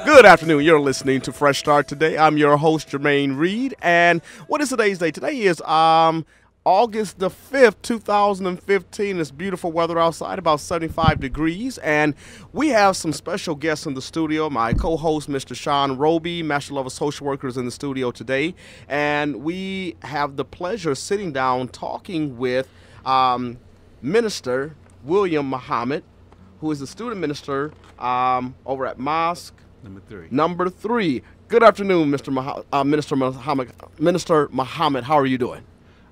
Good afternoon. You're listening to Fresh Start today. I'm your host, Jermaine Reed. And what is today's date? Today is August the 5th, 2015. It's beautiful weather outside, about 75 degrees. And we have some special guests in the studio. My co-host, Mr. Sean Roby, Master Level Social Worker, is in the studio today. And we have the pleasure of sitting down talking with Minister William Muhammad, who is the student minister over at Mosque Number 3. Good afternoon, Minister Muhammad. How are you doing?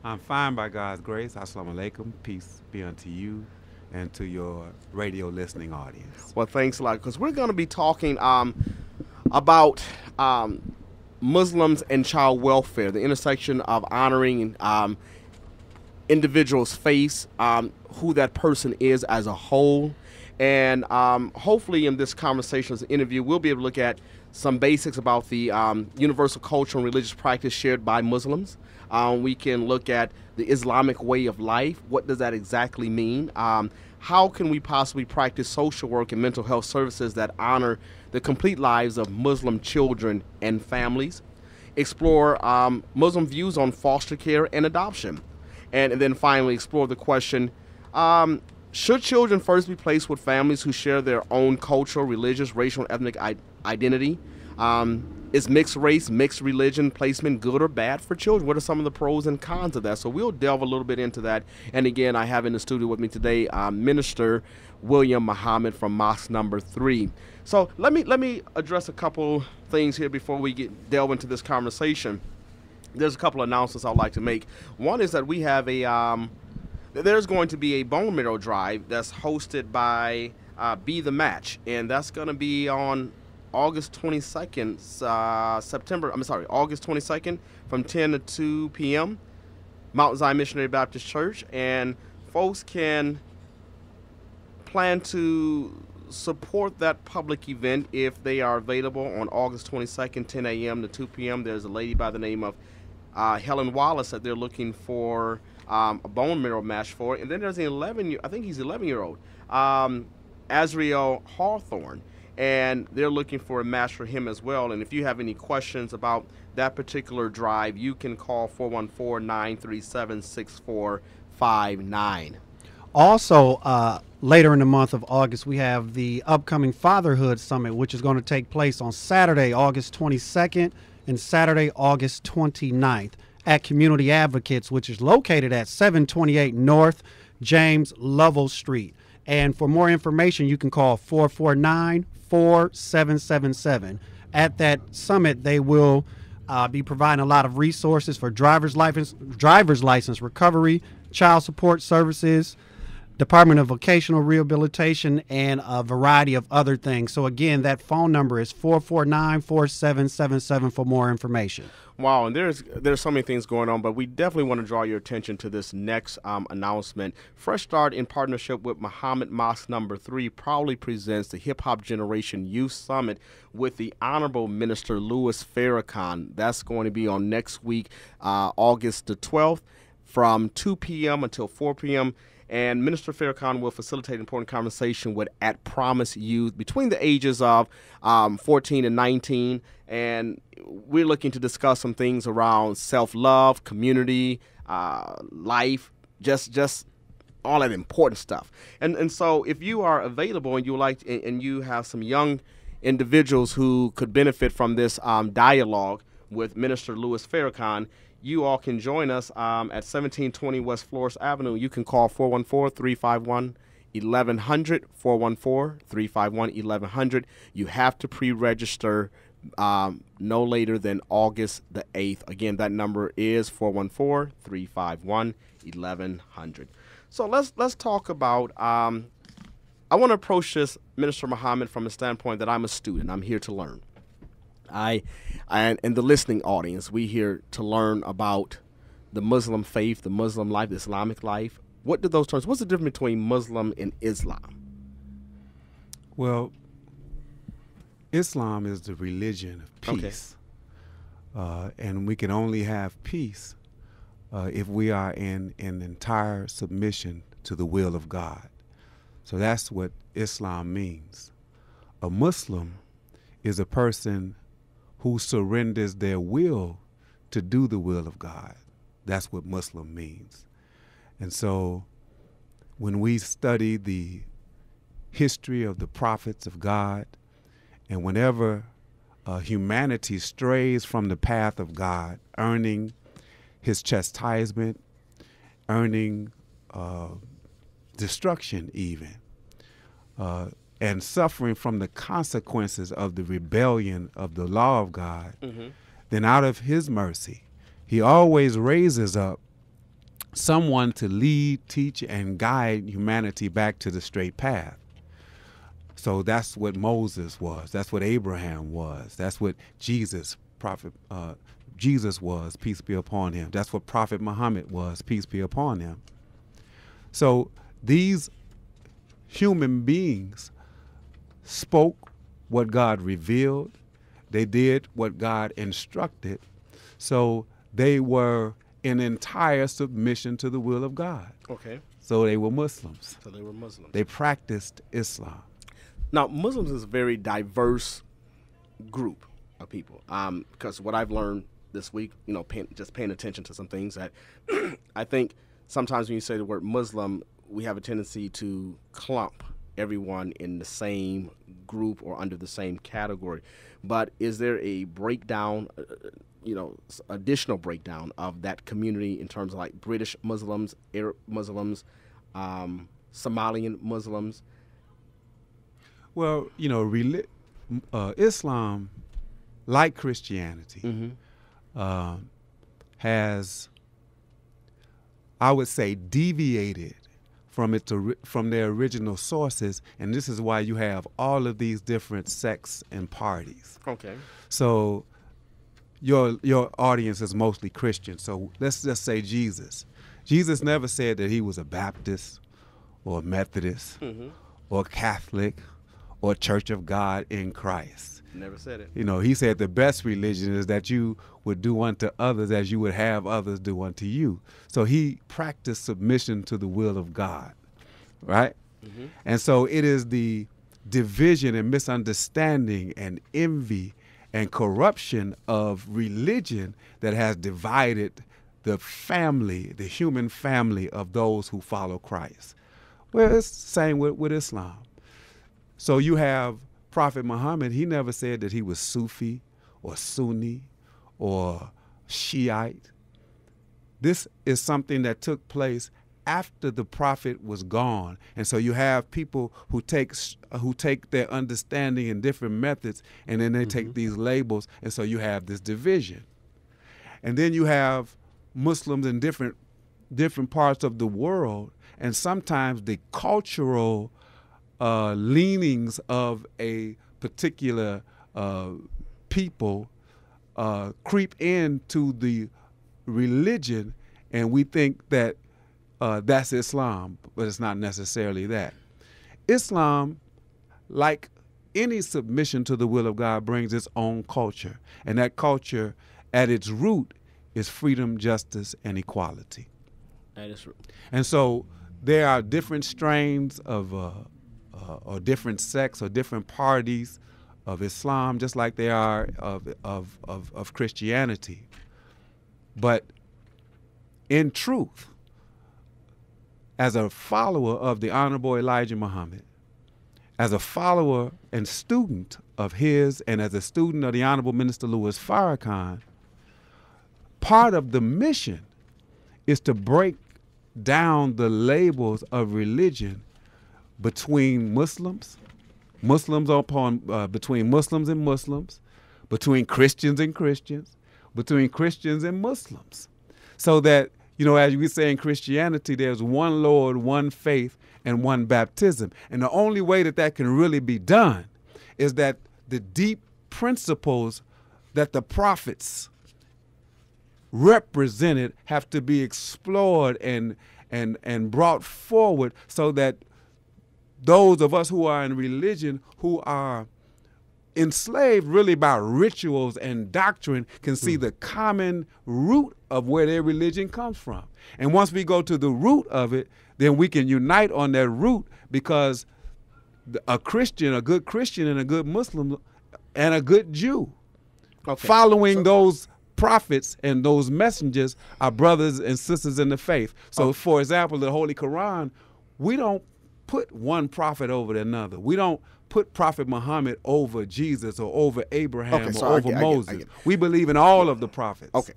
I'm fine by God's grace. Assalamu alaikum. Peace be unto you and to your radio listening audience. Well, thanks a lot, because we're going to be talking about Muslims and child welfare, the intersection of honoring individuals' faith, who that person is as a whole. And hopefully in this conversation, this interview, we'll be able to look at some basics about the universal cultural and religious practice shared by Muslims. We can look at the Islamic way of life. What does that exactly mean? How can we possibly practice social work and mental health services that honor the complete lives of Muslim children and families? Explore Muslim views on foster care and adoption. And then finally explore the question, should children first be placed with families who share their own cultural, religious, racial, and ethnic identity? Is mixed race, mixed religion placement good or bad for children? What are some of the pros and cons of that? So we'll delve a little bit into that. And again, I have in the studio with me today Minister William Muhammad from Mosque Number 3. So let me address a couple things here before we delve into this conversation. There's a couple of announcements I'd like to make. One is that we have there's going to be a bone marrow drive that's hosted by Be The Match, and that's going to be on August 22nd, August 22nd from 10 to 2 p.m. Mount Zion Missionary Baptist Church, and folks can plan to support that public event if they are available on August 22nd, 10 a.m. to 2 p.m. There's a lady by the name of Helen Wallace that they're looking for a bone marrow match for. And then there's an 11-year-old, Azriel Hawthorne, and they're looking for a match for him as well. And if you have any questions about that particular drive, you can call 414-937-6459. Also, later in the month of August, we have the upcoming Fatherhood Summit, which is going to take place on Saturday, August 22nd and Saturday, August 29th. At Community Advocates, which is located at 728 North James Lovell Street. And for more information, you can call 449-4777. At that summit, they will be providing a lot of resources for driver's license recovery, child support services, Department of Vocational Rehabilitation, and a variety of other things. So again, that phone number is 449-4777 for more information. Wow, and there's so many things going on, but we definitely want to draw your attention to this next announcement. Fresh Start, in partnership with Muhammad Mosque Number 3, proudly presents the Hip Hop Generation Youth Summit with the Honorable Minister Louis Farrakhan. That's going to be on next week, August the 12th, from 2 p.m. until 4 p.m., and Minister Farrakhan will facilitate important conversation with At Promise youth between the ages of 14 and 19. And we're looking to discuss some things around self-love, community, life, just all that important stuff. And so if you are available and you like and you have some young individuals who could benefit from this dialogue with Minister Louis Farrakhan, you all can join us at 1720 West Flores Avenue. You can call 414-351-1100, 414-351-1100. You have to pre-register no later than August the 8th. Again, that number is 414-351-1100. So let's talk about, I want to approach this, Minister Muhammad, from a standpoint that I'm a student. I'm here to learn. And the listening audience, we here to learn about the Muslim faith, the Muslim life, the Islamic life. What do those terms, what's the difference between Muslim and Islam? Well, Islam is the religion of peace. Okay. And we can only have peace if we are in entire submission to the will of God. So that's what Islam means. A Muslim is a person who surrenders their will to do the will of God. That's what Muslim means. And so when we study the history of the prophets of God, and whenever humanity strays from the path of God, earning his chastisement, earning destruction even, and suffering from the consequences of the rebellion of the law of God, then out of his mercy, he always raises up someone to lead, teach, and guide humanity back to the straight path. So that's what Moses was. That's what Abraham was. That's what Jesus was, peace be upon him. That's what Prophet Muhammad was, peace be upon him. So these human beings spoke what God revealed. They did what God instructed. So they were in entire submission to the will of God. Okay. So they were Muslims. So they were Muslims. They practiced Islam. Now, Muslims is a very diverse group of people. Because what I've learned this week, just paying attention to some things that I think sometimes when you say the word Muslim, we have a tendency to clump everyone in the same group or under the same category. But is there a breakdown, additional breakdown of that community in terms of like British Muslims, Arab Muslims, Somalian Muslims? Well, Islam, like Christianity, has, I would say, deviated from their original sources, and this is why you have all of these different sects and parties. Okay. So your audience is mostly Christian. So let's just say Jesus. Jesus never said that he was a Baptist or a Methodist or a Catholic or a Church of God in Christ. Never said it. He said the best religion is that you would do unto others as you would have others do unto you. So he practiced submission to the will of God, right? And so it is the division and misunderstanding and envy and corruption of religion that has divided the family, the human family of those who follow Christ. Well, it's the same with Islam. So you have Prophet Muhammad, he never said that he was Sufi or Sunni or Shiite. This is something that took place after the prophet was gone. And so you have people who take their understanding in different methods, and then they take these labels, and so you have this division. And then you have Muslims in different parts of the world, and sometimes the cultural leanings of a particular people creep into the religion, and we think that that's Islam, but it's not necessarily that. Islam, like any submission to the will of God, brings its own culture, and that culture at its root is freedom, justice, and equality. That is true. And so there are different strains of or different sects or different parties of Islam, just like they are of Christianity. But in truth, as a follower of the Honorable Elijah Muhammad, as a follower and student of his, and as a student of the Honorable Minister Louis Farrakhan, part of the mission is to break down the labels of religion between Muslims, between Muslims and Muslims, between Christians and Christians, between Christians and Muslims. So that, as we say in Christianity, there's one Lord, one faith, and one baptism. And the only way that can really be done is that the deep principles that the prophets represented have to be explored and brought forward, so that those of us who are in religion, who are enslaved really by rituals and doctrine, can see the common root of where their religion comes from. And once we go to the root of it, then we can unite on that root, because a Christian, a good Christian and a good Muslim and a good Jew. Okay. Following those prophets and those messengers are brothers and sisters in the faith. So, for example, the Holy Quran, we don't put one prophet over another. We don't put Prophet Muhammad over Jesus or over Abraham or over Moses. We believe in all of the prophets. Okay.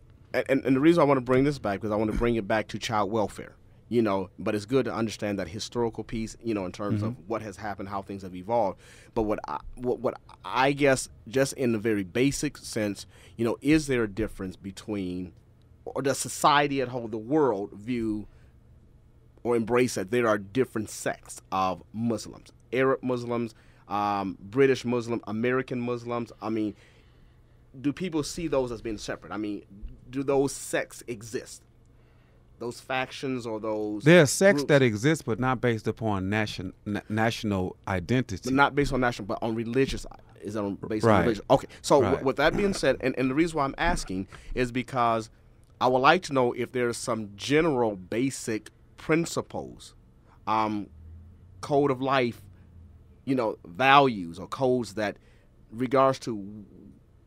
And the reason I want to bring this back, because I want to bring it back to child welfare, you know, but it's good to understand that historical piece, you know, in terms of what has happened, how things have evolved. But what I guess, just in the very basic sense, you know, is there a difference between, or does society at whole, the world, view or embrace that there are different sects of Muslims, Arab Muslims, British Muslim, American Muslims? I mean, do people see those as being separate? I mean, do those sects exist? Those factions or those... There are sects that exist, but not based upon national identity. But not based on national, but on religious. Is on based on religion? Okay. So with that being said, and the reason why I'm asking is because I would like to know if there's some general basic principles, code of life, you know, values or codes that regards to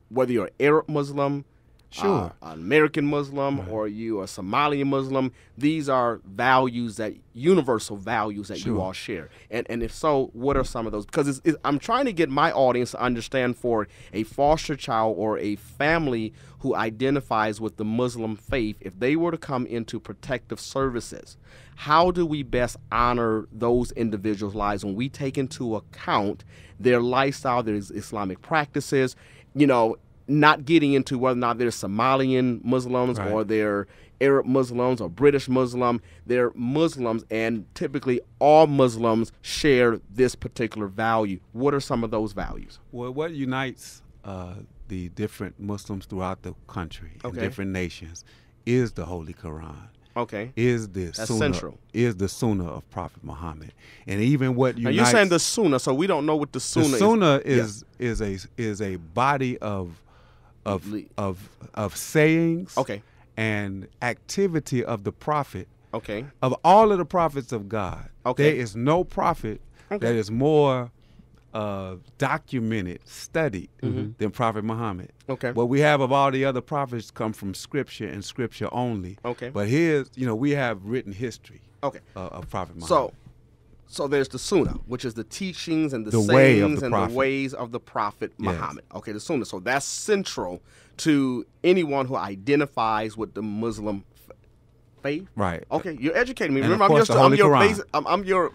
whether you're Arab Muslim, sure, an American Muslim, or you are Somalian Muslim. These are values, that universal values that you all share. And if so, what are some of those? Because I'm trying to get my audience to understand, for a foster child or a family who identifies with the Muslim faith, if they were to come into protective services, how do we best honor those individuals' lives when we take into account their lifestyle, their Islamic practices, you know, not getting into whether or not they're Somalian Muslims or they're Arab Muslims or British Muslim. They're Muslims, and typically all Muslims share this particular value. What are some of those values? Well, what unites the different Muslims throughout the country and different nations is the Holy Quran. Okay. Is the Sunnah, is the Sunnah of Prophet Muhammad. And even what unites... Now you're saying the Sunnah, so we don't know what the Sunnah is. The Sunnah is a body of sayings and activity of the prophet, of all of the prophets of God. There is no prophet that is more documented, studied than Prophet Muhammad. What we have of all the other prophets come from Scripture and Scripture only. But here's, you know, we have written history of Prophet Muhammad. So there's the Sunnah, which is the teachings and the sayings and the ways of the Prophet Muhammad. Okay, the Sunnah. So that's central to anyone who identifies with the Muslim faith. Right. Okay, you're educating me. And remember, I'm your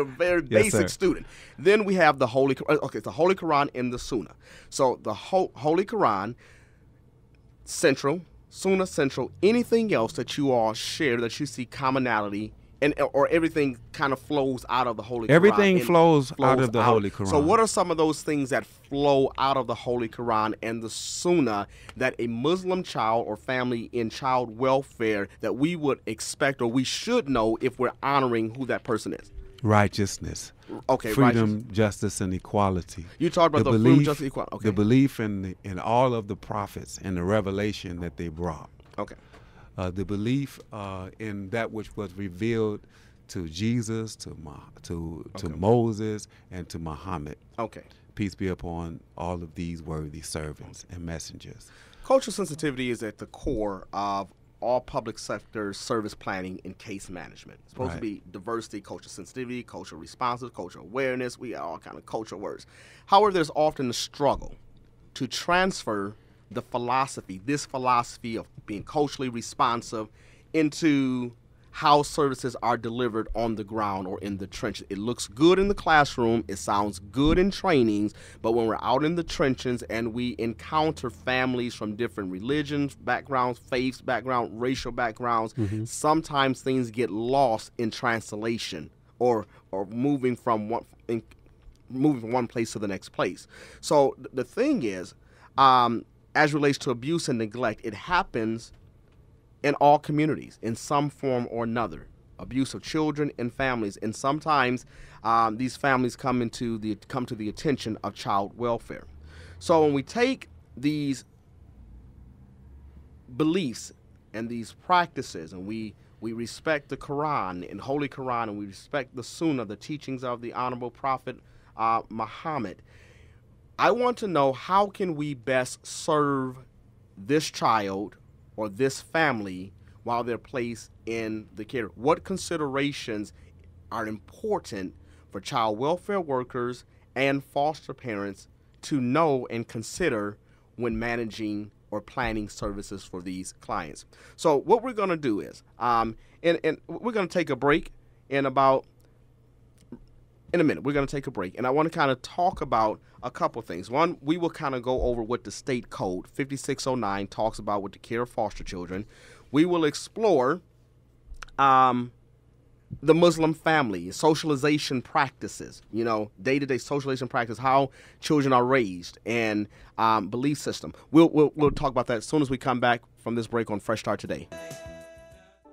very basic sir. student. Then we have the Holy Quran. Okay, it's the Holy Quran and the Sunnah. So the Holy Quran, central, Sunnah central. Anything else that you all share that you see commonality, or everything kind of flows out of the Holy Quran? Everything flows out of the Holy Quran. So what are some of those things that flow out of the Holy Quran and the Sunnah that a Muslim child or family in child welfare that we would expect or we should know if we're honoring who that person is? Righteousness. Okay, freedom, justice, and equality. You talked about the freedom, justice, and equality. Okay. The belief in all of the prophets and the revelation that they brought. Okay. The belief in that which was revealed to Jesus, to Moses, and to Muhammad. Okay. Peace be upon all of these worthy servants and messengers. Cultural sensitivity is at the core of all public sector service planning and case management. It's supposed to be diversity, cultural sensitivity, cultural responsive, cultural awareness. We got all kind of cultural words. However, there's often a struggle to transfer the philosophy, this philosophy of being culturally responsive, into how services are delivered on the ground or in the trenches. It looks good in the classroom, it sounds good in trainings, but when we're out in the trenches and we encounter families from different religions, backgrounds, faiths, background, racial backgrounds, sometimes things get lost in translation or moving from one place to the next place. So the thing is, as relates to abuse and neglect, it happens in all communities in some form or another. Abuse of children and families, and sometimes these families come to the attention of child welfare. So when we take these beliefs and these practices, and we respect the Quran and Holy Quran, and we respect the Sunnah, the teachings of the Honorable Prophet Muhammad, I want to know, how can we best serve this child or this family while they're placed in the care? What considerations are important for child welfare workers and foster parents to know and consider when managing or planning services for these clients? So what we're going to do is, and we're going to take a break in a minute. We're going to take a break, and I want to kind of talk about a couple things. One, we will kind of go over what the state code 5609 talks about with the care of foster children. We will explore the Muslim family, socialization practices, day-to-day socialization practice, how children are raised, and belief system. We'll talk about that as soon as we come back from this break on Fresh Start Today.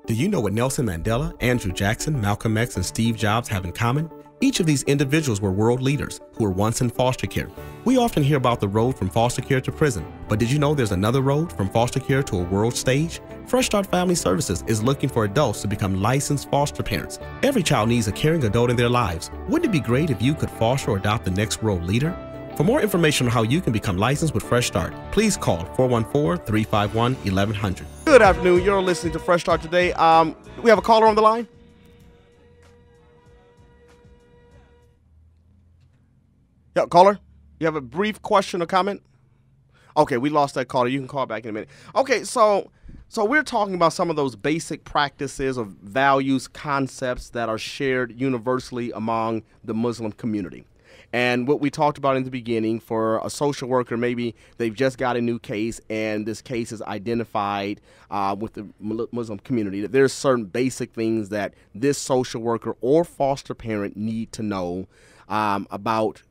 Do you know what Nelson Mandela, Andrew Jackson, Malcolm X, and Steve Jobs have in common? Each of these individuals were world leaders who were once in foster care. We often hear about the road from foster care to prison, but did you know there's another road from foster care to a world stage? Fresh Start Family Services is looking for adults to become licensed foster parents. Every child needs a caring adult in their lives. Wouldn't it be great if you could foster or adopt the next world leader? For more information on how you can become licensed with Fresh Start, please call 414-351-1100. Good afternoon. You're listening to Fresh Start Today. We have a caller on the line. Yeah, caller, you have a brief question or comment? Okay, we lost that caller. You can call back in a minute. Okay, so we're talking about some of those basic practices or values, concepts that are shared universally among the Muslim community. And what we talked about in the beginning, for a social worker, maybe they've just got a new case and this case is identified with the Muslim community, that there's certain basic things that this social worker or foster parent need to know about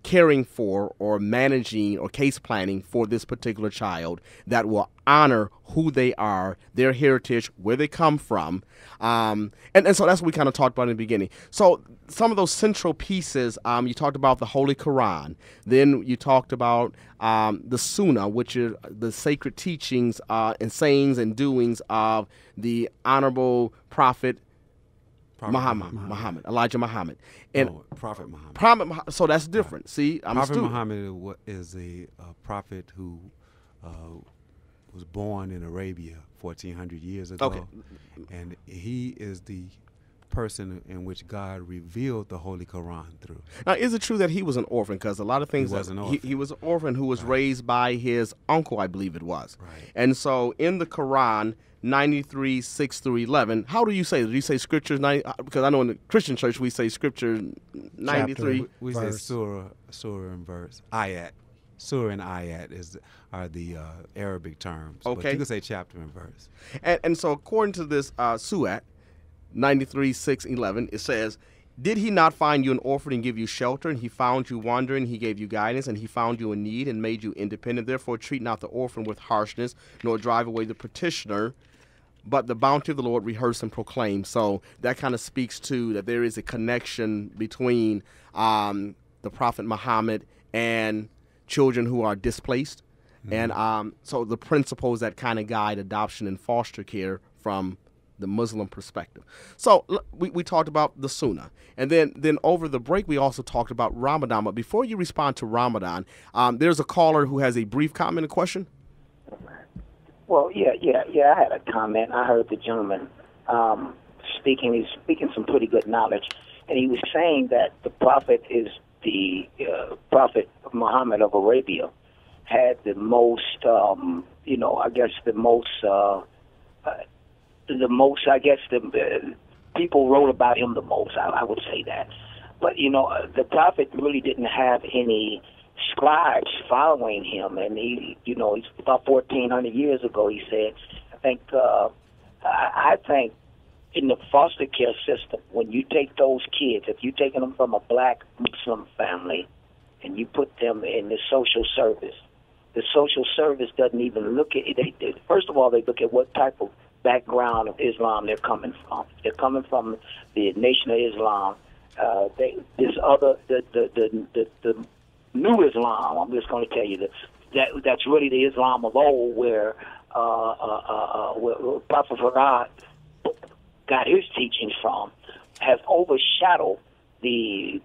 caring for or managing or case planning for this particular child, that will honor who they are, their heritage, where they come from. And so that's what we kind of talked about in the beginning. So some of those central pieces, you talked about the Holy Quran. Then you talked about the Sunnah, which are the sacred teachings and sayings and doings of the Honorable Prophet Elijah Muhammad. And Prophet Muhammad. So that's different. See, I'm Prophet a student. Muhammad is a prophet who was born in Arabia 1,400 years ago. Okay. And he is the person in which God revealed the Holy Quran through. Now, is it true that he was an orphan? Because a lot of things, he was an orphan who was raised by his uncle, I believe it was. Right. And so in the Quran, 93:6-11. How do you say it? Do you say scriptures 90? Because I know in the Christian church we say scripture 93. We say surah and verse. Ayat. Surah and ayat are the Arabic terms. Okay. But you can say chapter and verse. And so according to this surah 93:6-11, it says, "Did he not find you an orphan and give you shelter? And he found you wandering, he gave you guidance, and he found you in need and made you independent. Therefore treat not the orphan with harshness, nor drive away the petitioner, but the bounty of the Lord rehearse and proclaim." So that kind of speaks to that there is a connection between the Prophet Muhammad and children who are displaced. Mm-hmm. And so the principles that kind of guide adoption and foster care from the Muslim perspective. So we talked about the Sunnah. And then over the break, we also talked about Ramadan. But before you respond to Ramadan, there's a caller who has a brief comment and question. Well, yeah. I had a comment. I heard the gentleman speaking. He's speaking some pretty good knowledge, and he was saying that the prophet is the Prophet Muhammad of Arabia had the most, people wrote about him the most. I would say that, but the prophet really didn't have any scribes following him, and he's about 1,400 years ago. He said, I think in the foster care system, when you take those kids, if you're taking them from a black Muslim family and you put them in the social service doesn't even look at it. First of all, they look at what type of background of Islam they're coming from. They're coming from the Nation of Islam. The New Islam. I'm just going to tell you that's really the Islam of old, where Prophet Farad got his teachings from, has overshadowed the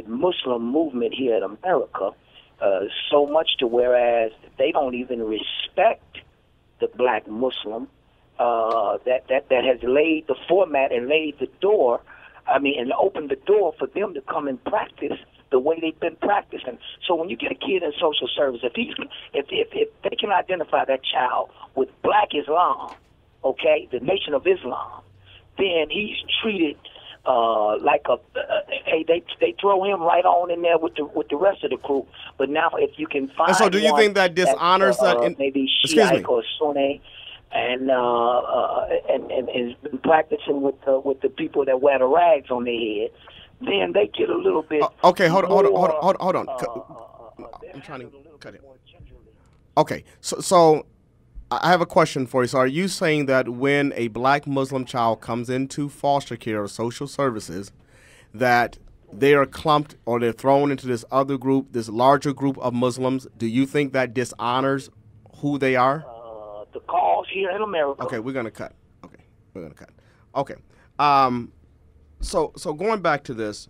Muslim movement here in America, so much to whereas they don't even respect the black Muslim that has laid the format and laid the door, and opened the door for them to come and practice the way they've been practicing. So when you get a kid in social service, if they can identify that child with black Islam, okay, the Nation of Islam, then he's treated like they throw him right on in there with the rest of the crew. But now if you can find and so do you think that dishonors maybe excuse me, Shiite or Sunni and has been practicing with the people that wear the rags on their head, then they get a little bit okay, hold on. I'm I'm trying to cut it. Okay, so I have a question for you. So are you saying that when a black Muslim child comes into foster care or social services, that they are clumped or they're thrown into this other group, this larger group of Muslims? Do you think that dishonors who they are? The cause here in America. Okay, we're gonna cut. Okay. So going back to this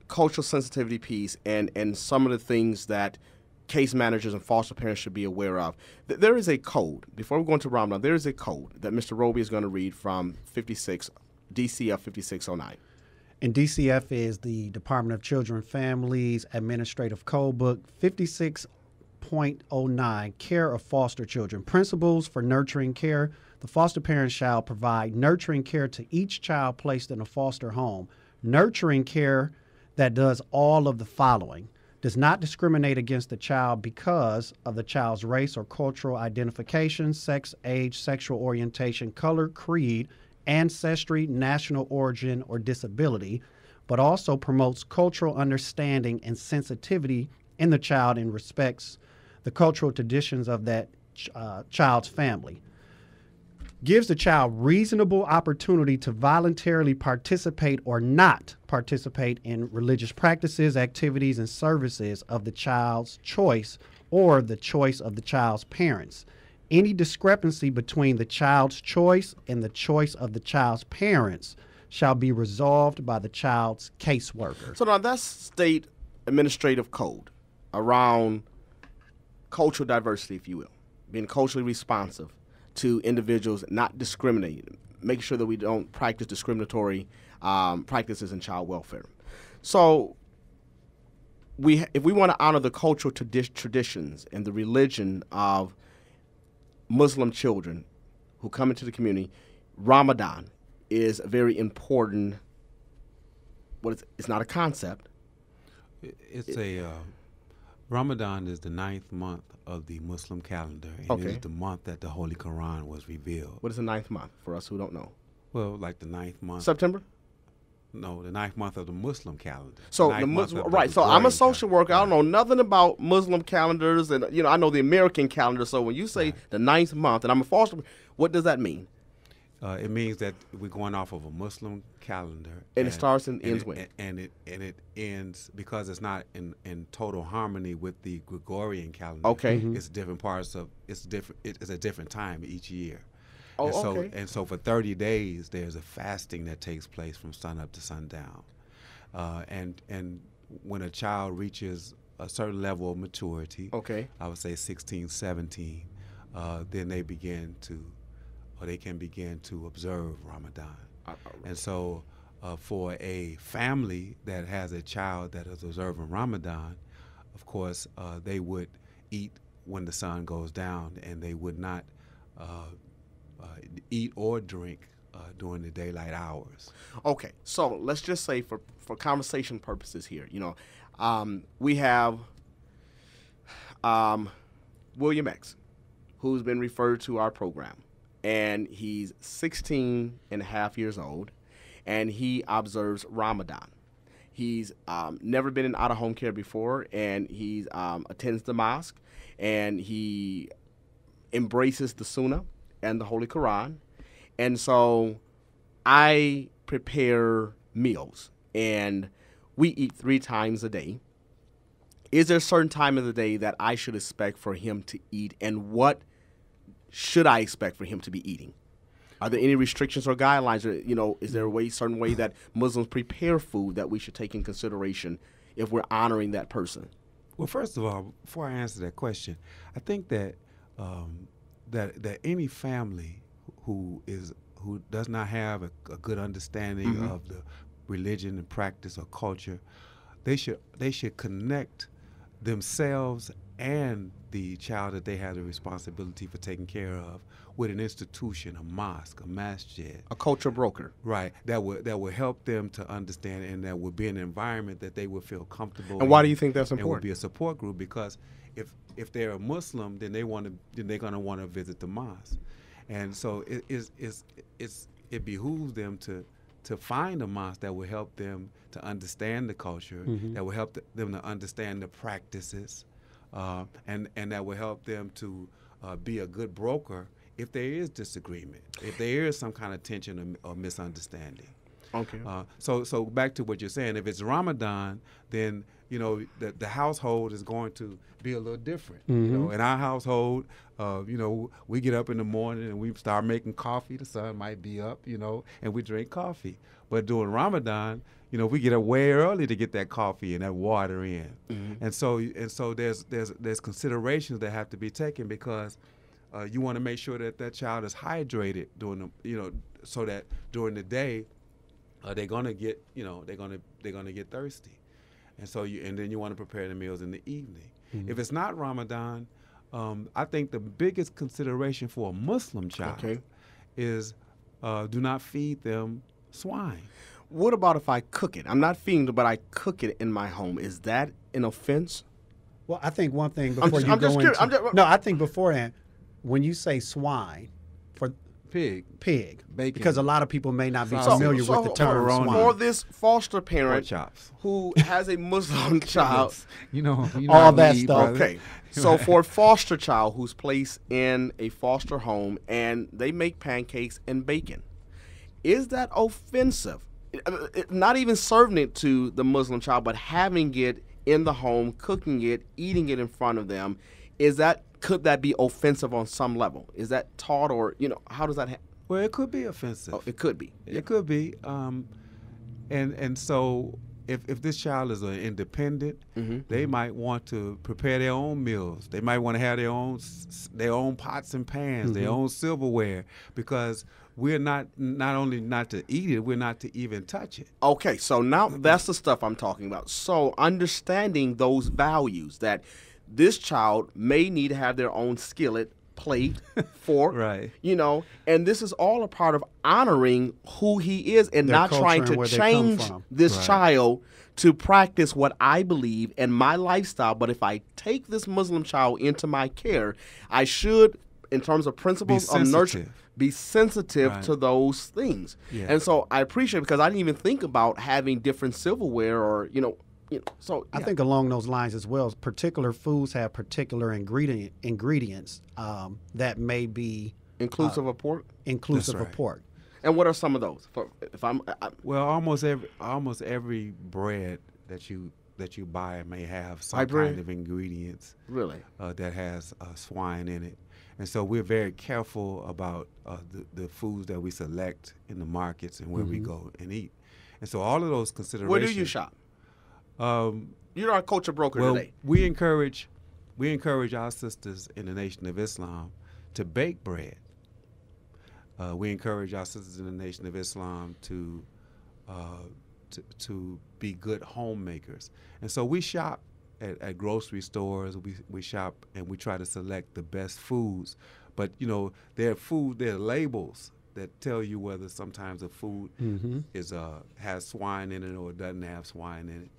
cultural sensitivity piece and some of the things that case managers and foster parents should be aware of. There is a code. Before we go into Ramadan, there is a code that Mr. Roby is going to read from DCF 5609. And DCF is the Department of Children and Families Administrative Code Book 56.09, Care of Foster Children. Principles for nurturing care. The foster parent shall provide nurturing care to each child placed in a foster home. Nurturing care that does all of the following. Does not discriminate against the child because of the child's race or cultural identification, sex, age, sexual orientation, color, creed, ancestry, national origin, or disability, but also promotes cultural understanding and sensitivity in the child and respects the cultural traditions of that child's family. Gives the child reasonable opportunity to voluntarily participate or not participate in religious practices, activities, and services of the child's choice or the choice of the child's parents. Any discrepancy between the child's choice and the choice of the child's parents shall be resolved by the child's caseworker. So now that's state administrative code around cultural diversity, if you will, being culturally responsive to individuals, not discriminating, making sure that we don't practice discriminatory practices in child welfare. So if we want to honor the cultural traditions and the religion of Muslim children who come into the community, Ramadan is a very important, it's not a concept. Ramadan is the 9th month of the Muslim calendar, and it is the month that the Holy Quran was revealed. What is the 9th month for us who don't know? Well, like the 9th month. September? No, the 9th month of the Muslim calendar. So So I'm a social worker. I don't know nothing about Muslim calendars, and I know the American calendar. So when you say the 9th month, and I'm a foster, what does that mean? It means that we're going off of a Muslim calendar, and it starts and ends when? And it ends because it's not in total harmony with the Gregorian calendar. Okay, it's different parts of it's different. It's a different time each year. Oh, and so for 30 days there's a fasting that takes place from sun up to sundown, and when a child reaches a certain level of maturity, I would say 16, 17, then they can begin to observe Ramadan. And so for a family that has a child that is observing Ramadan, of course, they would eat when the sun goes down, and they would not eat or drink during the daylight hours. Okay, so let's just say for conversation purposes here, we have William X, who's been referred to our program. And he's 16 and a half years old, and he observes Ramadan. He's never been in out-of-home care before, and he attends the mosque, and he embraces the Sunnah and the Holy Quran. And so I prepare meals, and we eat 3 times a day. Is there a certain time of the day that I should expect for him to eat, and what should I expect for him to be eating? Are there any restrictions or guidelines? Or, is there a certain way that Muslims prepare food that we should take in consideration if we're honoring that person? Well, first of all, before I answer that question, I think that that any family who does not have a good understanding of the religion and practice or culture, they should connect themselves and the child that they have the responsibility for taking care of with an institution, a mosque, a masjid, A culture broker. right? That will help them to understand, and that would be an environment that they would feel comfortable. And why in, do you think that's and would important? be a support group, because if they're a Muslim, then they're going to want to visit the mosque, and so it behooves them to find a mosque that will help them to understand the culture, that will help them to understand the practices, and that will help them to be a good broker if there is disagreement, if there is some kind of tension or misunderstanding. Okay. So back to what you're saying, if it's Ramadan, then the household is going to be a little different. In our household, we get up in the morning and we start making coffee. The sun might be up, and we drink coffee. But during Ramadan, we get up way early to get that coffee and that water in. And so there's considerations that have to be taken, because you want to make sure that child is hydrated during so that during the day they're gonna get get thirsty, and then you want to prepare the meals in the evening. If it's not Ramadan, I think the biggest consideration for a Muslim child is do not feed them swine. What about if I cook it? I'm not feeding them, but I cook it in my home. Is that an offense? Well, I think one thing I'm before just- you I'm go just curious. into no, I think beforehand, when you say swine, for Pig. bacon, because a lot of people may not be So- familiar with the term pepperoni. swine. For this foster Pork parent chops. who has a Muslim child, You know All how that we eat, stuff. brother. okay. So for a foster child who's placed in a foster home and they make pancakes and bacon, is that offensive? Not even serving it to the Muslim child, but having it in the home, cooking it, eating it in front of them, could that be offensive on some level? Is that taught, or how does that? Well, it could be offensive. It could be. It could be. And so if this child is an independent, they might want to prepare their own meals. They might want to have their own pots and pans, their own silverware, because we're not only not to eat it, we're not to even touch it. Okay, so now that's the stuff I'm talking about. So understanding those values, that this child may need to have their own skillet, plate, fork, Right. And this is all a part of honoring who he is and Their not culture trying and to where they come change from. this Right. child to practice what I believe and my lifestyle. But if I take this Muslim child into my care, I should, in terms of principles of nurture, sensitive. be sensitive Right. to those things. Yeah. And so I appreciate it, because I didn't even think about having different silverware or, so I yeah. think along those lines as well, particular foods have particular ingredients that may be inclusive of pork. inclusive That's of right. pork. And what are some of those? Well, almost every bread that you buy may have some White bread? kind of ingredients Really? that has swine in it. And so we're very careful about the foods that we select in the markets and where we go and eat. And so all of those considerations. Where do you shop? You're our culture broker Well, today. we encourage our sisters in the Nation of Islam to bake bread. We encourage our sisters in the Nation of Islam to be good homemakers. And so we shop at grocery stores. We shop and we try to select the best foods. But there are labels that tell you whether sometimes a food has swine in it or it doesn't have swine in it.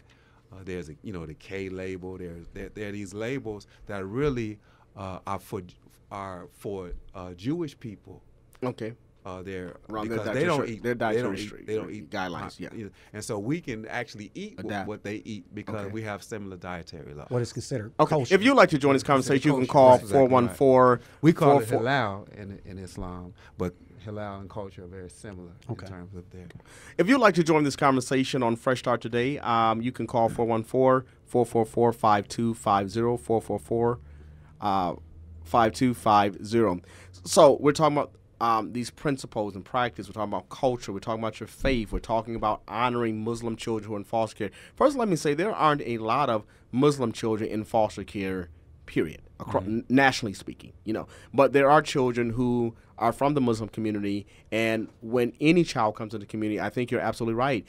There's the K label. There are these labels that really are for Jewish people. Okay. They're Around because their they don't dietary- eat their they don't dietary eat they don't eat guidelines, yeah. And so we can actually eat Adapt. what they eat because Okay. we have similar dietary laws. What is considered Okay. kosher. If you'd like to join this conversation, you can kosher. call That's exactly right. 414. We call it halal in Islam, but halal and culture are very similar Okay. in terms of their. If you'd like to join this conversation on Fresh Start Today, you can call 414-444-5250, 444-5250. So we're talking about these principles and practice. We're talking about culture. We're talking about your faith. We're talking about honoring Muslim children who are in foster care. First, let me say there aren't a lot of Muslim children in foster care, period, nationally speaking, But there are children who are from the Muslim community, and when any child comes into the community, I think you're absolutely right.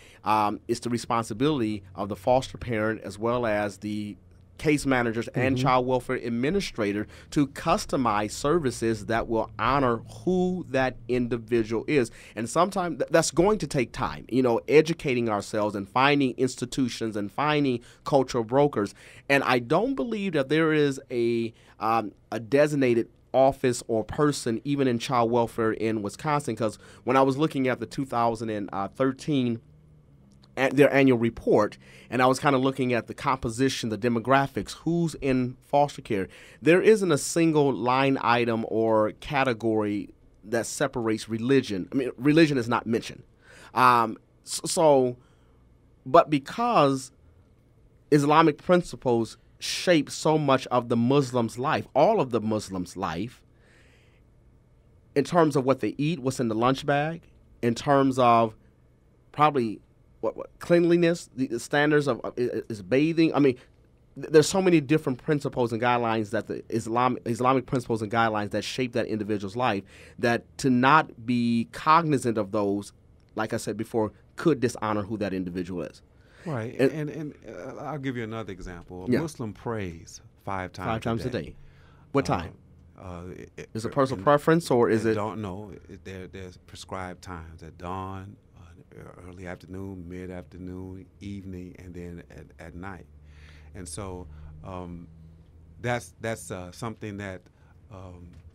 It's the responsibility of the foster parent as well as the case managers and child welfare administrator to customize services that will honor who that individual is. And sometimes that's going to take time, educating ourselves and finding institutions and finding cultural brokers. And I don't believe that there is a designated office or person even in child welfare in Wisconsin, because when I was looking at the 2013 their annual report, and I was kind of looking at the composition, the demographics, who's in foster care, there isn't a single line item or category that separates religion. I mean, religion is not mentioned. But because Islamic principles shape so much of the Muslim's life, all of the Muslim's life, in terms of what they eat, what's in the lunch bag, in terms of probably what cleanliness, the standards of is bathing. I mean, there's so many different principles and guidelines that the Islamic principles and guidelines that shape that individual's life, that to not be cognizant of those, like I said before, could dishonor who that individual is. Right. And I'll give you another example. A Muslim prays five times a day. What time? Is it personal and preference, or is it? Don't know. There's prescribed times at dawn, early afternoon, mid-afternoon, evening, and then at night. And so that's something that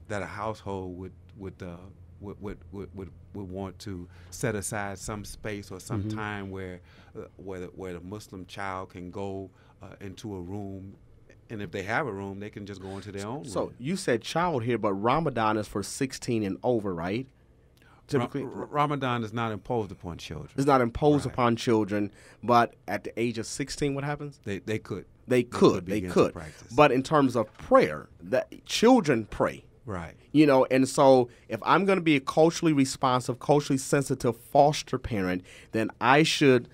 that a household would want to set aside some space or some time where the Muslim child can go into a room. And if they have a room, they can just go into their own room. So you said child here, but Ramadan is for 16 and over, right? Typically, Ramadan is not imposed upon children. It's not imposed upon children, but at the age of 16, what happens? They could. They could. But in terms of prayer, that children pray. Right. And so if I'm going to be a culturally responsive, culturally sensitive foster parent, then I should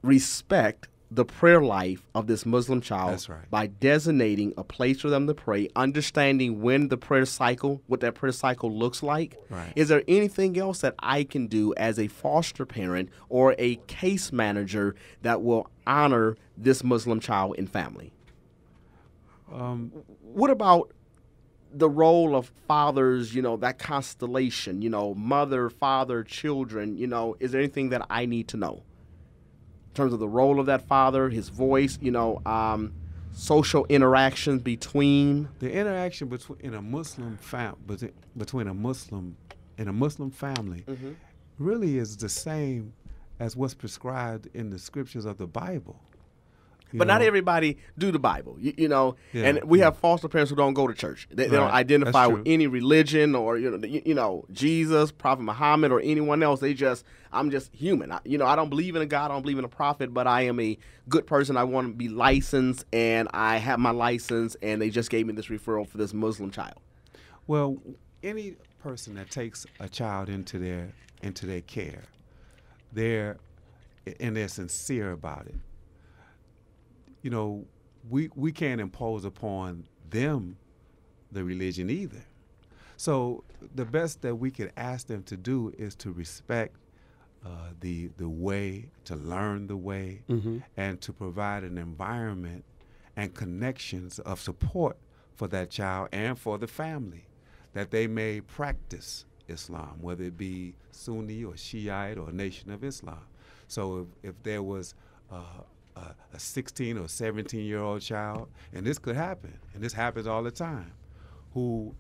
respect the prayer life of this Muslim child. That's right. By designating a place for them to pray, understanding when the prayer cycle, what that prayer cycle looks like. Right. Is there anything else that I can do as a foster parent or a case manager that will honor this Muslim child and family? What about the role of fathers, that constellation, mother, father, children, is there anything that I need to know in terms of the role of that father, his voice, social interactions between? The interaction between a Muslim in a Muslim family really is the same as what's prescribed in the scriptures of the Bible. But not everybody do the Bible, and we have foster parents who don't go to church. They don't identify with any religion or, Jesus, Prophet Muhammad, or anyone else. I'm just human. I don't believe in a God, I don't believe in a prophet, but I am a good person. I want to be licensed, and I have my license, and they just gave me this referral for this Muslim child. Well, any person that takes a child into their care, they're sincere about it. We can't impose upon them the religion either. So the best that we could ask them to do is to respect the way, to learn the way, and to provide an environment and connections of support for that child and for the family, that they may practice Islam, whether it be Sunni or Shiite or Nation of Islam. So if there was a 16 or 17-year-old child, and this could happen, and this happens all the time, who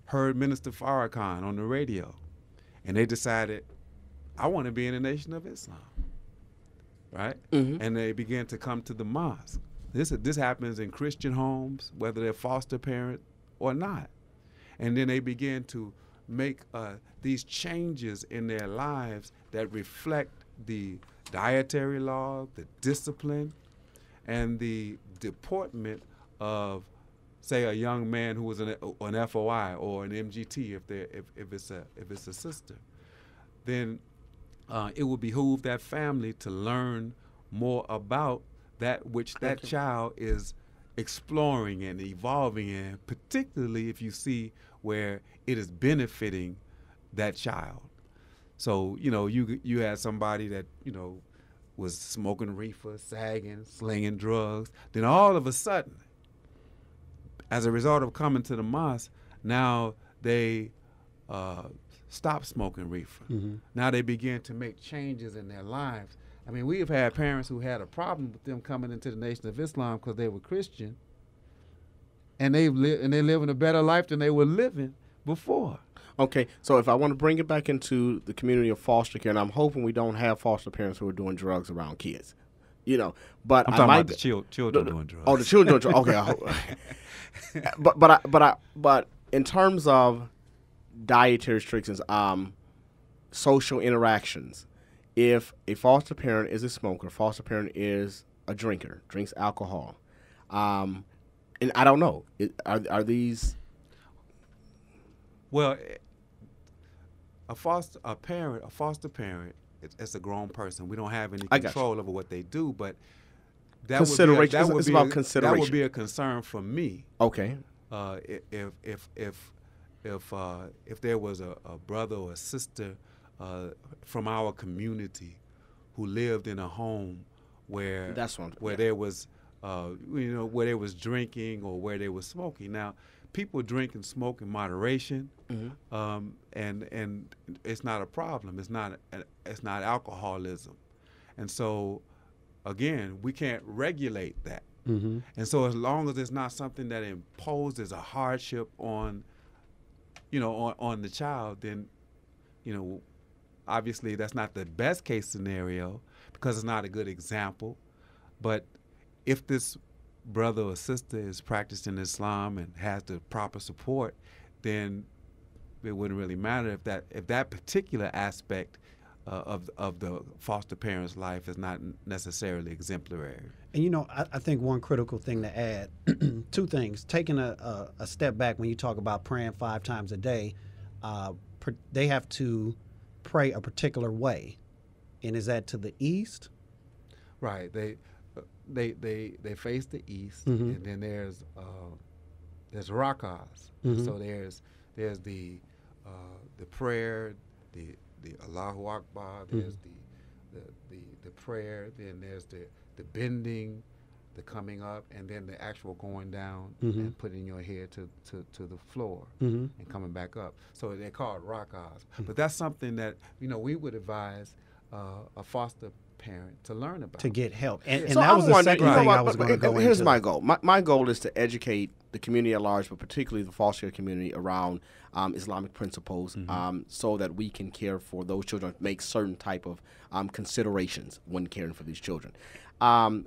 heard Minister Farrakhan on the radio, and they decided, I want to be in the Nation of Islam, right? And they began to come to the mosque. This happens in Christian homes, whether they're foster parent or not. And then they begin to make these changes in their lives that reflect the dietary law, the discipline, and the deportment of say a young man who was an FOI or an MGT, if it's a sister, then it would behoove that family to learn more about that which that child is exploring and evolving in, particularly if you see where it is benefiting that child. So, you had somebody that, was smoking reefer, sagging, slinging drugs. Then all of a sudden, as a result of coming to the mosque, now they stop smoking reefer. Mm-hmm. Now they begin to make changes in their lives. I mean, we have had parents who had a problem with them coming into the Nation of Islam because they were Christian, and they're living a better life than they were living before. Okay, so if I want to bring it back into the community of foster care, and I'm hoping we don't have foster parents who are doing drugs around kids, but I'm talking about the children doing drugs. Oh, the children doing drugs. Okay, but in terms of dietary restrictions, social interactions, if a foster parent is a smoker, foster parent is a drinker, drinks alcohol, and I don't know, are these? Well, a foster parent, it's a grown person. We don't have any control over what they do, but that would be a concern for me. Okay. If there was a brother or a sister from our community who lived in a home where there was where there was drinking or where they was smoking. Now, people drink and smoke in moderation, and it's not a problem. It's not alcoholism, and so again, we can't regulate that. Mm-hmm. And so, as long as it's not something that imposes a hardship on the child, then obviously that's not the best case scenario because it's not a good example. But if this brother or sister is practicing Islam and has the proper support, then it wouldn't really matter if that particular aspect of the foster parent's life is not necessarily exemplary. And I think one critical thing to add, two things. Taking a step back when you talk about praying 5 times a day, they have to pray a particular way, and is that to the east? Right. They face the east, mm-hmm. and then there's rakahs. Mm-hmm. So there's the prayer, the Allahu Akbar. There's the prayer. Then there's the bending, the coming up, and then the actual going down mm-hmm. and putting your head to the floor mm-hmm. and coming back up. So they're called rakahs. Mm-hmm. But that's something that we would advise a foster parent to learn about, to get help. And So that was the wondering, second thing I was going to go into. Here's my goal. My goal is to educate the community at large, but particularly the foster care community around Islamic principles, mm-hmm. So that we can care for those children, make certain type of considerations when caring for these children. I'm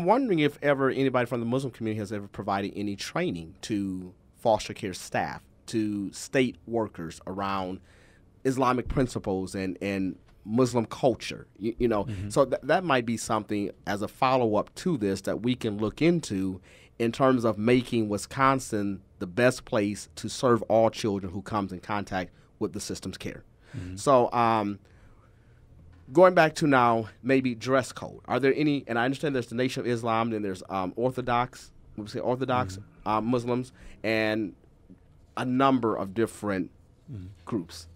wondering if ever anybody from the Muslim community has ever provided any training to foster care staff, to state workers around Islamic principles and Muslim culture, mm-hmm. So that might be something as a follow-up to this that we can look into in terms of making Wisconsin the best place to serve all children who comes in contact with the system's care. Mm-hmm. So going back to now, maybe dress code. Are there any, and I understand there's the Nation of Islam, then there's Orthodox mm-hmm. Muslims, and a number of different mm-hmm. groups.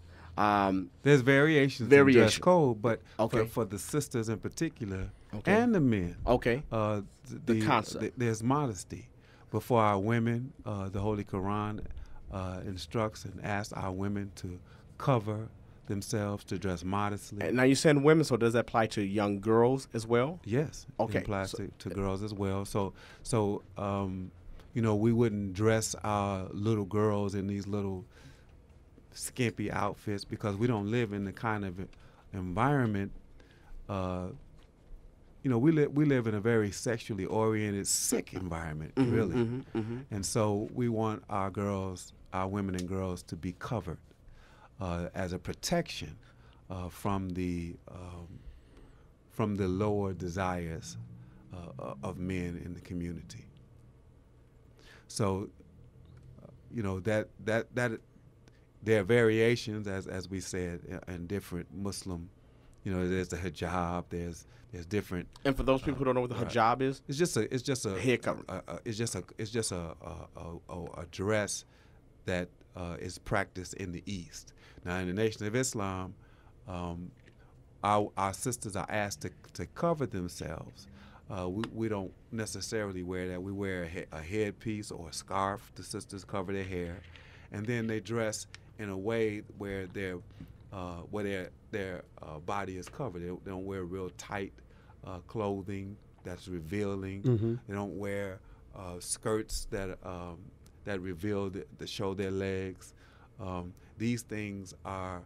There's variations in dress code, but for the sisters in particular and the men, the concept. There's modesty. Before our women, the Holy Quran instructs and asks our women to cover themselves, to dress modestly. And now you're saying women, so does that apply to young girls as well? Yes, okay. It applies to girls as well. So we wouldn't dress our little girls in these little skimpy outfits because we don't live in the kind of environment. We live in a very sexually oriented, sick environment, mm-hmm, really. Mm-hmm, mm-hmm. And so we want our women and girls to be covered as a protection from the lower desires of men in the community. So, that there are variations, as we said, in different Muslim. There's the hijab. There's different. And for those people who don't know what the hijab is, it's just a hair covering. It's just a dress that is practiced in the East. Now, in the Nation of Islam, our sisters are asked to cover themselves. We don't necessarily wear that. We wear a headpiece or a scarf. The sisters cover their hair, and then they dress in a way where their body is covered. They don't wear real tight clothing that's revealing. Mm-hmm. They don't wear skirts that reveal that show their legs. These things are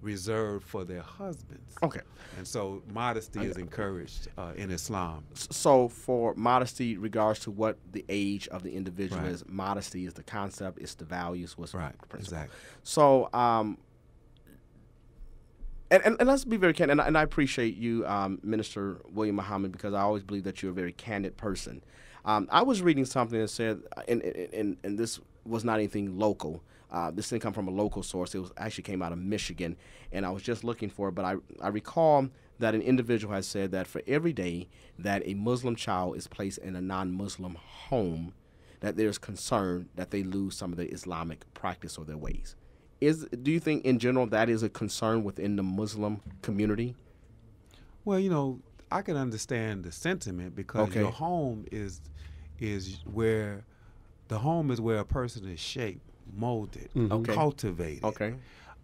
reserved for their husbands. Okay. And so modesty is encouraged in Islam. So for modesty, regards to what the age of the individual Right. is, modesty is the concept, it's the values, what's Right, the principle. exactly. So, and let's be very candid, and I appreciate you, Minister William Muhammad, because I always believe that you're a very candid person. I was reading something that said, and this was not anything local. This didn't come from a local source. It actually came out of Michigan, and I was just looking for it. But I recall that an individual has said that for every day that a Muslim child is placed in a non-Muslim home, that there's concern that they lose some of their Islamic practice or their ways. Do you think in general that is a concern within the Muslim community? Well, I can understand the sentiment because Okay. your home is where the home is where a person is shaped, molded, Mhm. Okay. cultivated. Okay.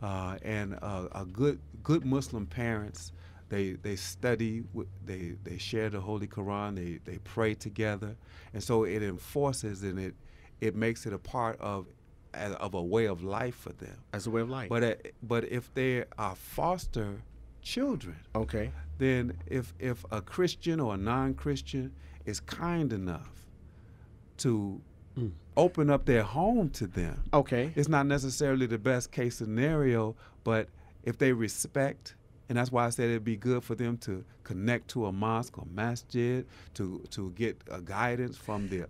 And a good Muslim parents, they study, they share the Holy Quran, they pray together, and so it enforces and it makes it a part of a way of life for them. As a way of life. But if they are foster children, Okay. then if a Christian or a non-Christian is kind enough to open up their home to them, Okay. it's not necessarily the best case scenario, but if they respect, and that's why I said it'd be good for them to connect to a mosque or masjid, to get a guidance from the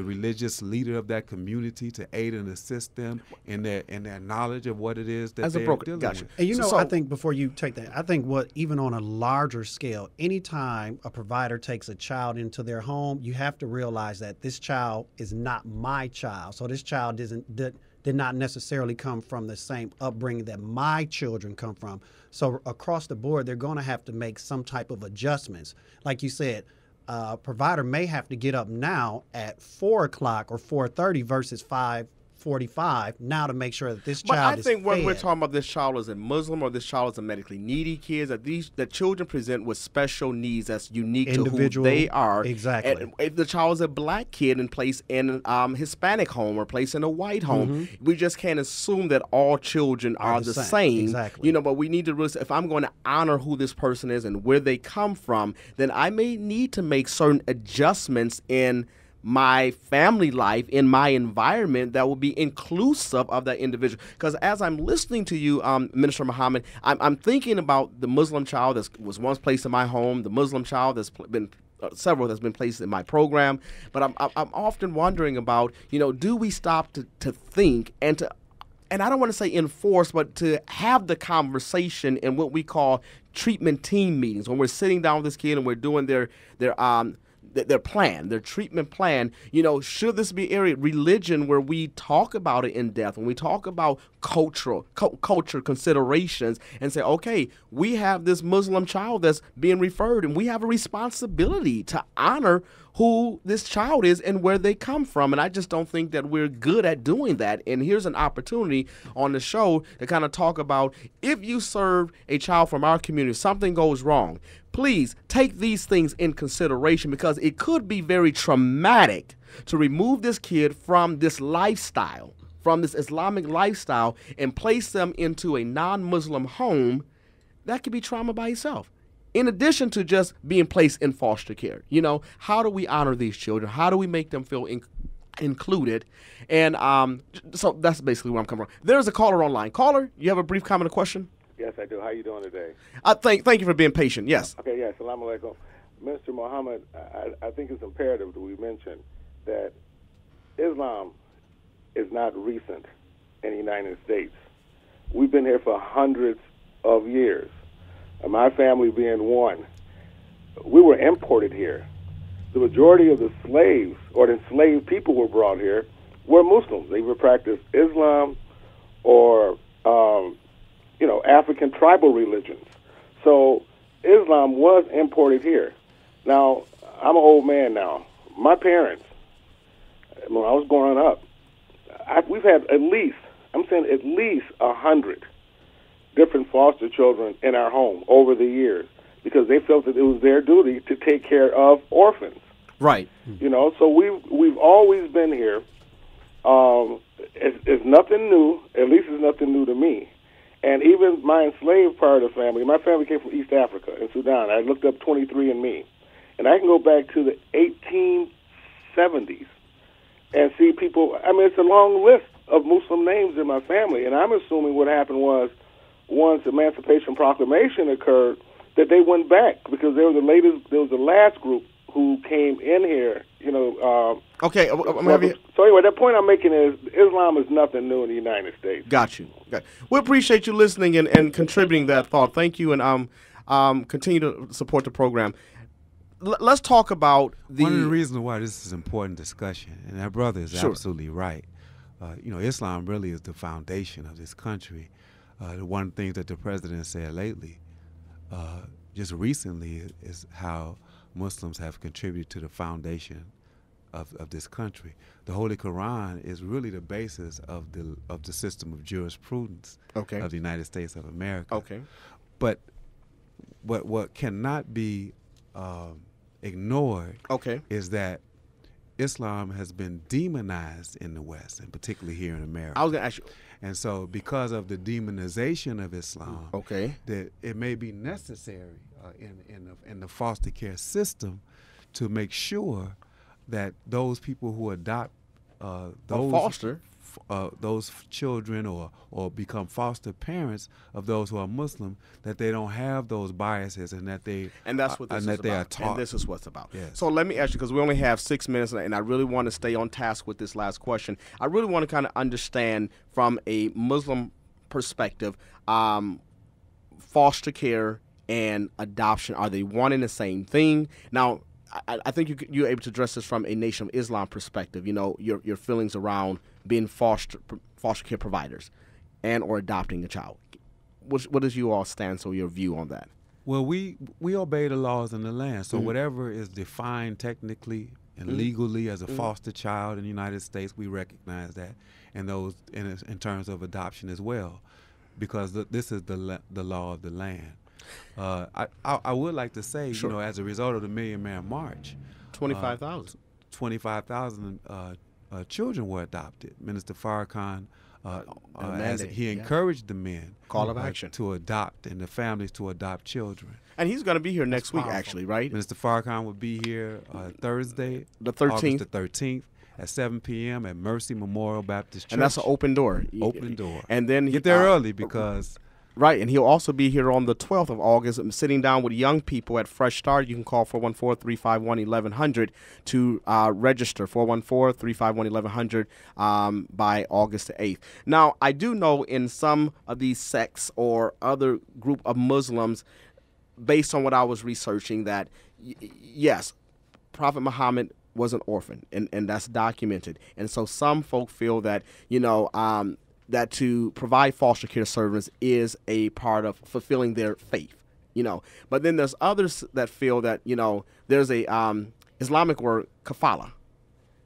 religious leader of that community to aid and assist them in their knowledge of what it is that As a they're broker, dealing gotcha. with. And So- I think before you take that, I think even on a larger scale, anytime a provider takes a child into their home, you have to realize that this child is not my child. So this child did not necessarily come from the same upbringing that my children come from. So across the board, they're going to have to make some type of adjustments. Like you said, provider may have to get up now at 4 o'clock or 4:30 versus 5:45 now to make sure that this But child I is think when we're fed. talking about this child as a Muslim or this child as a medically needy kid, that children present with special needs that's unique Individual, to who they are. exactly. And if the child is a black kid and placed in Hispanic home or placed in a white home, we just can't assume that all children are the same. Exactly. But we need to really, if I'm going to honor who this person is and where they come from, then I may need to make certain adjustments in my family life, in my environment, that will be inclusive of that individual. Because as I'm listening to you, Minister Muhammad, I'm thinking about the Muslim child that was once placed in my home, the Muslim child that's been several that's been placed in my program. But I'm often wondering about, do we stop to think and I don't want to say enforce, but to have the conversation in what we call treatment team meetings, when we're sitting down with this kid and we're doing their plan, their treatment plan. Should this be area religion where we talk about it in depth, when we talk about culture considerations, and say, okay, we have this Muslim child that's being referred, and we have a responsibility to honor who this child is and where they come from. And I just don't think that we're good at doing that. And here's an opportunity on the show to kind of talk about, if you serve a child from our community, something goes wrong, please take these things in consideration, because it could be very traumatic to remove this kid from this lifestyle, from this Islamic lifestyle, and place them into a non-Muslim home. That could be trauma by itself, in addition to just being placed in foster care. How do we honor these children? How do we make them feel included? And so that's basically where I'm coming from. There's a caller online. Caller, you have a brief comment or question? Yes, I do. How you doing today? Thank you for being patient. Yes. Okay, yeah, salam alaikum. Mr. Muhammad, I think it's imperative that we mention that Islam is not recent in the United States. We've been here for hundreds of years. My family being one, we were imported here. The majority of the slaves or the enslaved people were brought here were Muslims. They either practiced Islam or, African tribal religions. So Islam was imported here. Now, I'm an old man now. My parents, when I was growing up, we've had at least 100 different foster children in our home over the years because they felt that it was their duty to take care of orphans. Right. So we've always been here. It's nothing new. At least it's nothing new to me. And even my enslaved part of the family, my family came from East Africa in Sudan. I looked up 23andMe. And I can go back to the 1870s and see people. I mean, it's a long list of Muslim names in my family. And I'm assuming what happened was once Emancipation Proclamation occurred, that they went back because they were the last group who came in here, Okay. So anyway, the point I'm making is Islam is nothing new in the United States. Got you. We appreciate you listening and contributing that thought. Thank you, and continue to support the program. Let's talk about one of the reasons why this is an important discussion, and our brother is Sure. absolutely right. Islam really is the foundation of this country. The one thing that the president said lately, just recently, is how Muslims have contributed to the foundation of this country. The Holy Quran is really the basis of the system of jurisprudence of the United States of America. Okay. But what cannot be ignored is that Islam has been demonized in the West, and particularly here in America. I was going to ask you. And so because of the demonization of Islam, that it may be necessary in the foster care system to make sure that those people who adopt those children or become foster parents of those who are Muslim, that they don't have those biases and that they that's what this is they about. are taught. And this is what's about. Yes. So let me ask you, because we only have 6 minutes, and I really want to stay on task with this last question. I really want to kind of understand from a Muslim perspective, foster care and adoption, are they one and the same thing? Now, I think you're able to address this from a Nation of Islam perspective. Your feelings around being foster care providers and or adopting a child. What does you all stand? So your view on that? Well, we obey the laws in the land. So whatever is defined technically and legally as a foster child in the United States, we recognize that, and those in terms of adoption as well, because this is the law of the land. I would like to say, as a result of the Million Man March, 25,000 children were adopted. Minister Farrakhan, he yeah. encouraged the men Call of action to adopt and the families to adopt children. And he's going to be here next week, actually, right? Minister Farrakhan will be here Thursday, the 13th. August the 13th. At 7 p.m. at Mercy Memorial Baptist Church. And that's an open door. Open door. And then get there early because... Right, and he'll also be here on the 12th of August. I'm sitting down with young people at Fresh Start. You can call 414-351-1100 to register, 414-351-1100 by August the 8th. Now, I do know in some of these sects or other group of Muslims, based on what I was researching, that, yes, Prophet Muhammad was an orphan, and that's documented. And so some folk feel that, that to provide foster care service is a part of fulfilling their faith, But then there's others that feel that, there's a Islamic word, kafala.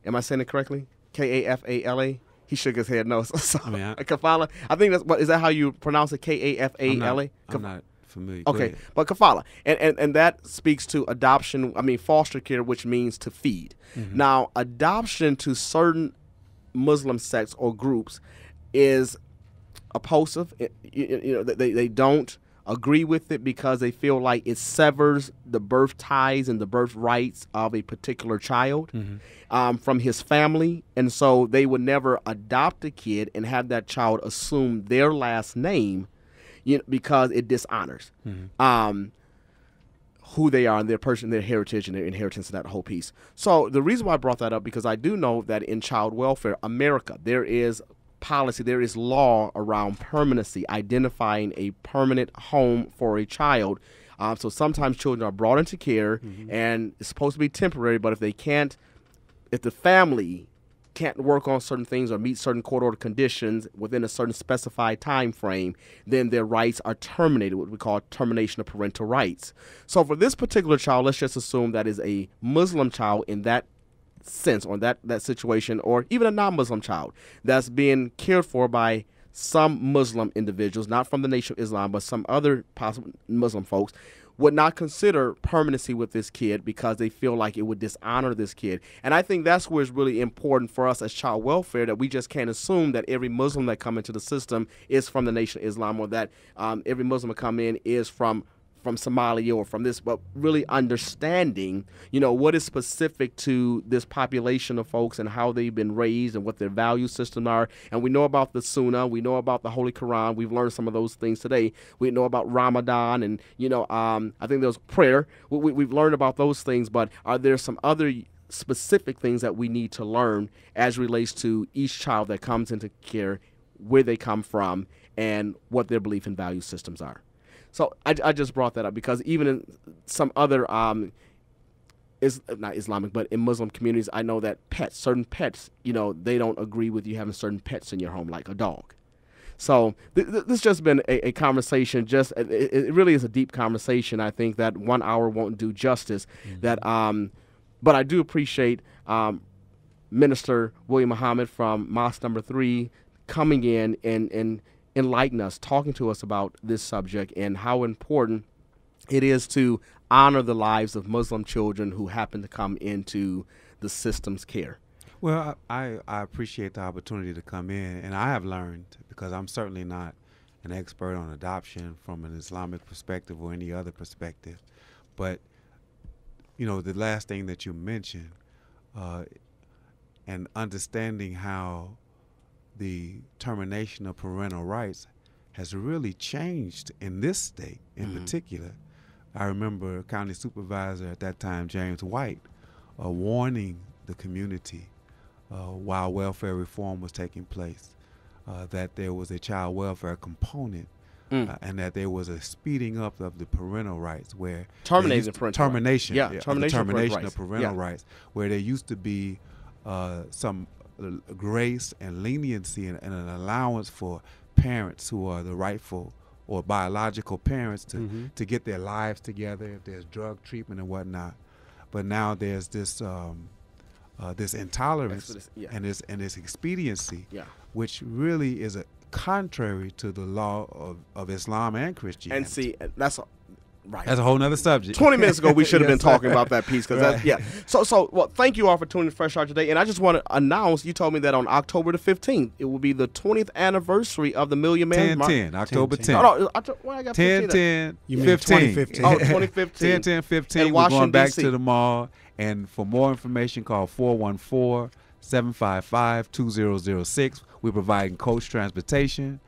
Am I saying it correctly? Kafala? He shook his head no. Kafala. I think that's, is that how you pronounce it? Kafala? I'm not familiar. Okay, but kafala. And that speaks to adoption, foster care, which means to feed. Mm-hmm. Now, adoption to certain Muslim sects or groups is opposite. They don't agree with it because they feel like it severs the birth ties and the birth rights of a particular child from his family, and so they would never adopt a kid and have that child assume their last name, because it dishonors. who they are and their person, their heritage and their inheritance and that whole piece. So the reason why I brought that up, because I do know that in child welfare, America, there is policy, there is law around permanency, identifying a permanent home for a child. So sometimes children are brought into care and it's supposed to be temporary, but if they can't, if the family can't work on certain things or meet certain court order conditions within a certain specified time frame, then their rights are terminated, what we call termination of parental rights. So for this particular child, let's just assume that is a Muslim child in that sense, or that situation, or even a non-Muslim child that's being cared for by some Muslim individuals, not from the Nation of Islam, but some other possible Muslim folks, would not consider permanency with this kid because they feel like it would dishonor this kid. And I think that's where it's really important for us as child welfare, that we just can't assume that every Muslim that come into the system is from the Nation of Islam, or that every Muslim that come in is from Somalia or from this, but really understanding, what is specific to this population of folks and how they've been raised and what their value systems are. And we know about the Sunnah, we know about the Holy Quran. We've learned some of those things today. We know about Ramadan and, I think there's prayer. We've learned about those things, but are there some other specific things that we need to learn as relates to each child that comes into care, where they come from, and what their belief and value systems are? So I just brought that up because even in some other, not Islamic, but in Muslim communities, I know that certain pets, they don't agree with you having certain pets in your home, like a dog. So this just been a conversation. It really is a deep conversation. I think that 1 hour won't do justice. But I do appreciate Minister William Muhammad from Mosque Number 3 coming in and enlighten us, talking to us about this subject and how important it is to honor the lives of Muslim children who happen to come into the system's care. Well, I appreciate the opportunity to come in, and I have learned, because I'm certainly not an expert on adoption from an Islamic perspective or any other perspective, but the last thing that you mentioned, and understanding how the termination of parental rights has really changed in this state in particular. I remember County Supervisor at that time, James White, warning the community while welfare reform was taking place, that there was a child welfare component and that there was a speeding up of the parental rights, where termination of parental rights, where there used to be some grace and leniency and an allowance for parents who are the rightful or biological parents to get their lives together if there's drug treatment and whatnot. But now there's this this intolerance and this expediency, which really is contrary to the law of Islam and Christianity. And see, that's right. That's a whole nother subject. 20 minutes ago, we should have been talking about that piece. So, thank you all for tuning in to Fresh Start today. And I just want to announce, you told me that on October the 15th, it will be the 20th anniversary of the Million Man March. October 10th. I got 10-10. You mean 2015. Oh, 2015. 10-10-15. We're going back to the mall. And for more information, call 414-755-2006. We're providing coach transportation.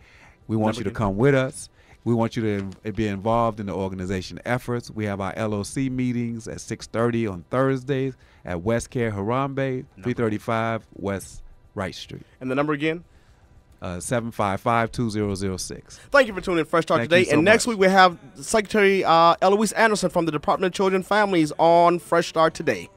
We want you to come with us. We want you to be involved in the organization efforts. We have our LOC meetings at 6:30 on Thursdays at West Care Harambe, 335 West Wright Street. And the number again? 755-2006. Thank you for tuning in to Fresh Start today. And next week we have Secretary Eloise Anderson from the Department of Children and Families on Fresh Start today.